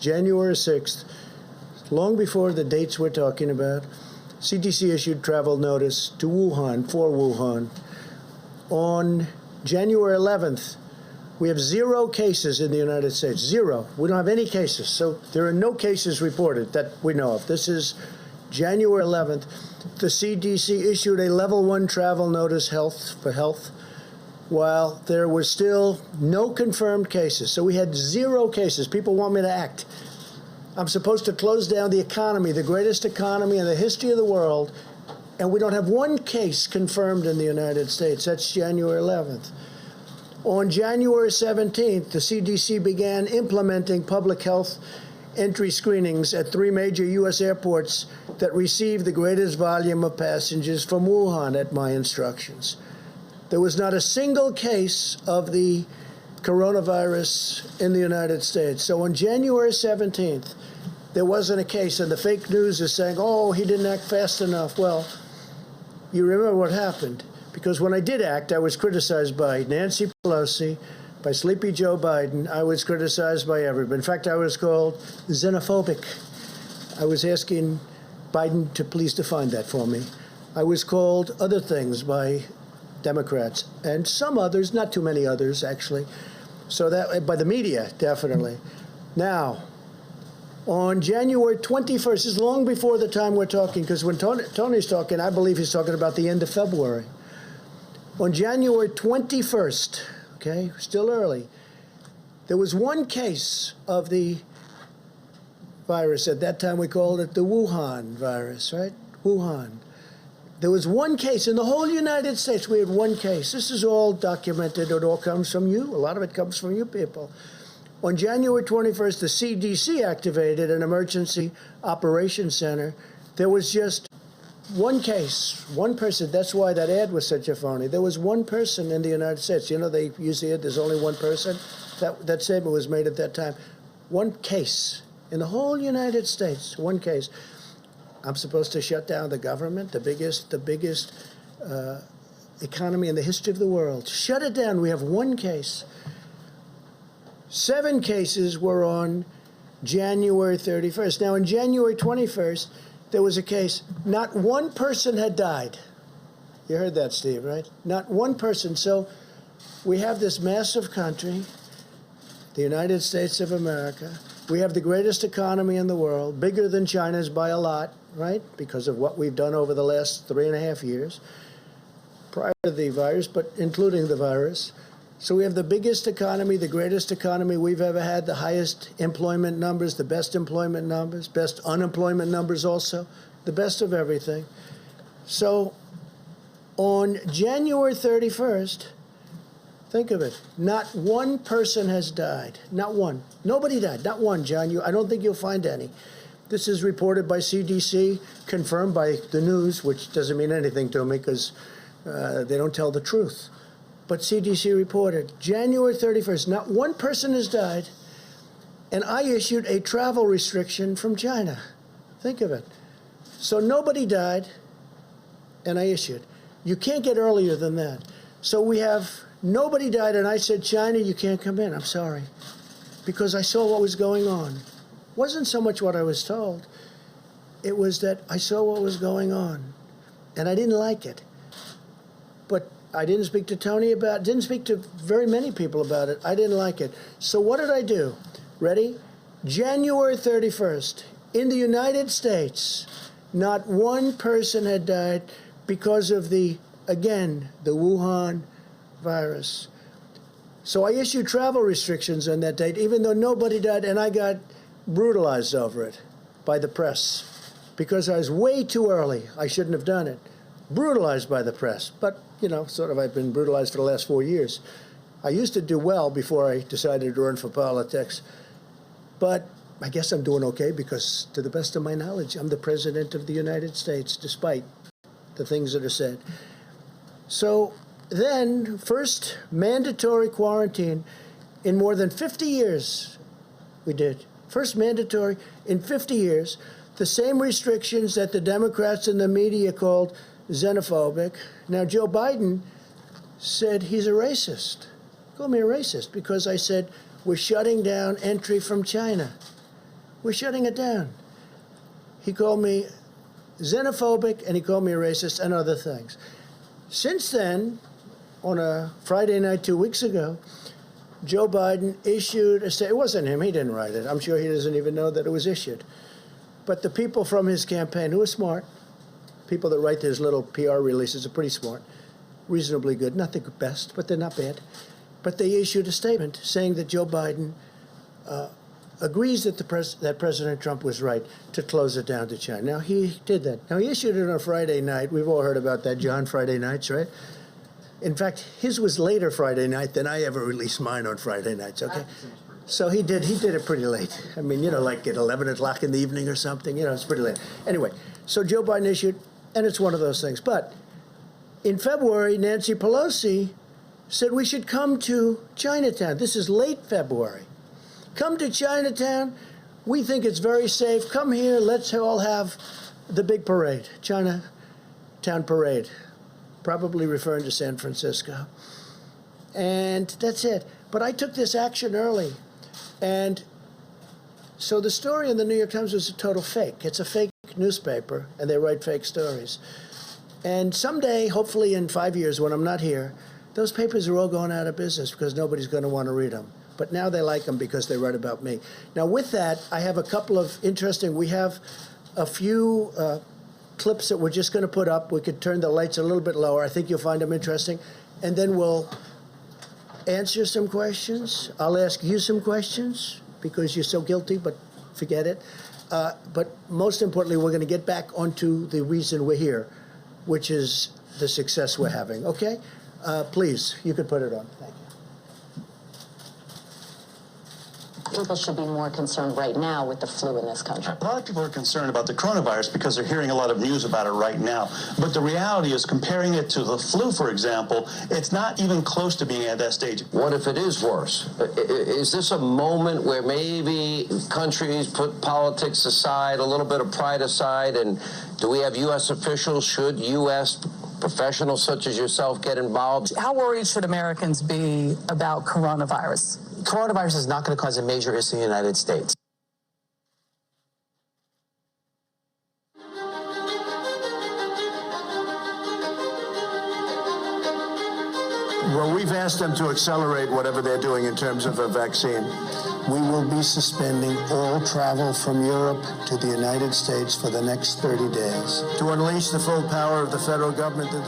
January 6th, long before the dates we're talking about, CDC issued travel notice to Wuhan, for Wuhan. On January 11th, we have 0 cases in the United States. 0. We don't have any cases. So there are no cases reported that we know of. This is January 11th. The CDC issued a level 1 travel notice for health, while there were still no confirmed cases. So we had 0 cases. People want me to act. I'm supposed to close down the economy, the greatest economy in the history of the world, and we don't have 1 case confirmed in the United States. That's January 11th. On January 17th, the CDC began implementing public health entry screenings at 3 major U.S. airports that received the greatest volume of passengers from Wuhan at my instructions. There was not a single case of the coronavirus in the United States. So on January 17th, there wasn't a case, and the fake news is saying, oh, he didn't act fast enough. Well, you remember what happened. Because when I did act, I was criticized by Nancy Pelosi, by Sleepy Joe Biden. I was criticized by everybody. In fact, I was called xenophobic. I was asking Biden to please define that for me. I was called other things by Democrats and some others, not too many others, actually. So that, by the media, definitely. Now, on January 21st, this is long before the time we're talking, because when Tony's talking, I believe he's talking about the end of February. On January 21st, okay, still early, there was 1 case of the virus. At that time, we called it the Wuhan virus, right? Wuhan. There was 1 case in the whole United States. We had 1 case. This is all documented. It all comes from you. A lot of it comes from you people. On January 21st, the CDC activated an emergency operations center. There was just 1 case, 1 person. That's why that ad was such a phony. There was 1 person in the United States. You know, they use the ad, there's only 1 person. That statement was made at that time. 1 case in the whole United States, 1 case. I'm supposed to shut down the government, the biggest economy in the history of the world. Shut it down. We have 1 case. 7 cases were on January 31st. Now, on January 21st, there was a case. Not 1 person had died. You heard that, Steve, right? Not 1 person. So we have this massive country, the United States of America. We have the greatest economy in the world, bigger than China's by a lot, right? Because of what we've done over the last 3.5 years, prior to the virus, but including the virus. So we have the biggest economy, the greatest economy we've ever had, the highest employment numbers, the best employment numbers, best unemployment numbers also, the best of everything. So on January 31st, think of it, not 1 person has died. Not 1. Nobody died. Not 1, John. I don't think you'll find any. This is reported by CDC, confirmed by the news, which doesn't mean anything to me because they don't tell the truth. But CDC reported January 31st, not 1 person has died, and I issued a travel restriction from China. Think of it. So nobody died, and I issued. You can't get earlier than that. So we have nobody died, and I said, China, you can't come in. I'm sorry. Because I saw what was going on. It wasn't so much what I was told. It was that I saw what was going on, and I didn't like it. But I didn't speak to Tony about it, didn't speak to very many people about it. I didn't like it. So what did I do? Ready? January 31st, in the United States, not 1 person had died because of the Wuhan virus. So I issued travel restrictions on that date, even though nobody died, and I got brutalized over it by the press because I was way too early. I shouldn't have done it. Brutalized by the press. But, you know, sort of I've been brutalized for the last 4 years. I used to do well before I decided to run for politics. But I guess I'm doing okay because, to the best of my knowledge, I'm the President of the United States, despite the things that are said. So then, first mandatory quarantine in more than 50 years we did. First mandatory in 50 years. The same restrictions that the Democrats and the media called xenophobic. Now, Joe Biden said he's a racist. Called me a racist because I said we're shutting down entry from China. We're shutting it down. He called me xenophobic, and he called me a racist and other things. Since then, on a Friday night 2 weeks ago, Joe Biden issued a statement. It wasn't him. He didn't write it. I'm sure he doesn't even know that it was issued. But the people from his campaign, who are smart, people that write his little PR releases are pretty smart, reasonably good, not the best, but they're not bad. But they issued a statement saying that Joe Biden agrees that that President Trump was right to close it down to China. Now, he did that. Now, he issued it on a Friday night. We've all heard about that, John, Friday nights, right? In fact, his was later Friday night than I ever released mine on Friday nights, okay? So he did it pretty late. I mean, like at 11 o'clock in the evening or something. It's pretty late. Anyway, so Joe Biden issued, and it's one of those things. But in February, Nancy Pelosi said we should come to Chinatown. This is late February. Come to Chinatown. We think it's very safe. Come here. Let's all have the big parade, Chinatown parade, probably referring to San Francisco. And that's it. But I took this action early. And so the story in the New York Times was a total fake. It's a fake newspaper, and they write fake stories. And someday, hopefully in 5 years when I'm not here, those papers are all going out of business because nobody's going to want to read them. But now they like them because they write about me. Now, with that, I have a couple of we have a few clips that we're just going to put up. We could turn the lights a little bit lower. I think you'll find them interesting. And then we'll answer some questions. I'll ask you some questions because you're so guilty, but forget it. But most importantly, we're going to get back onto the reason we're here, which is the success we're having. Okay? Please, you could put it on. Thank you. People should be more concerned right now with the flu in this country. A lot of people are concerned about the coronavirus because they're hearing a lot of news about it right now. But the reality is, comparing it to the flu, for example, it's not even close to being at that stage. What if it is worse? Is this a moment where maybe countries put politics aside, a little bit of pride aside, and do we have U.S. officials? Should U.S. professionals such as yourself get involved? How worried should Americans be about coronavirus? Coronavirus is not going to cause a major issue in the United States. Well, we've asked them to accelerate whatever they're doing in terms of a vaccine. We will be suspending all travel from Europe to the United States for the next 30 days to unleash the full power of the federal government to